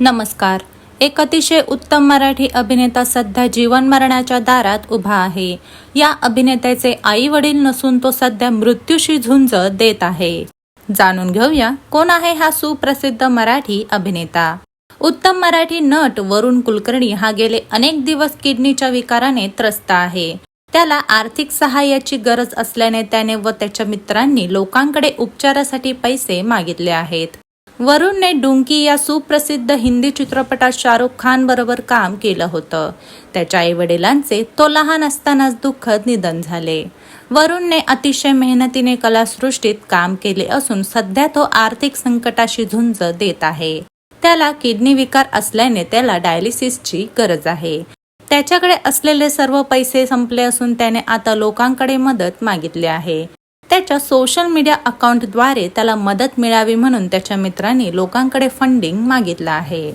नमस्कार. एक अतिशय उत्तम मराठी अभिनेता सध्या जीवन मरणाच्या दारात उभा आहे. या अभिनेत्याचे आई वडील नसून तो सध्या मृत्यूशी झुंज देत आहे. जाणून घेऊया कोण आहे हा सुप्रसिद्ध मराठी अभिनेता. उत्तम मराठी नट वरुण कुलकर्णी हा गेले अनेक दिवस किडनीच्या विकाराने त्रस्त आहे. त्याला आर्थिक सहाय्याची गरज असल्याने त्याने व त्याच्या मित्रांनी लोकांकडे उपचारासाठी पैसे मागितले आहेत. वरुणने डुंकी या सुप्रसिद्ध हिंदी चित्रपटात शाहरुख खान बरोबर काम केलं होतं. त्याच्या आईवडिलांचे तो लहान असतानाच दुःखद निधन झाले. वरुणने अतिशय मेहनतीने कलासृष्टीत काम केले असून सध्या तो आर्थिक संकटाशी झुंज देत आहे. त्याला किडनी विकार असल्याने त्याला डायलिसिसची गरज आहे. त्याच्याकडे असलेले सर्व पैसे संपले असून त्याने आता लोकांकडे मदत मागितली आहे. त्याच्या सोशल मीडिया अकाउंटद्वारे त्याला मदत मिळावी म्हणून त्याच्या मित्रांनी लोकांकडे फंडिंग मागितलं आहे.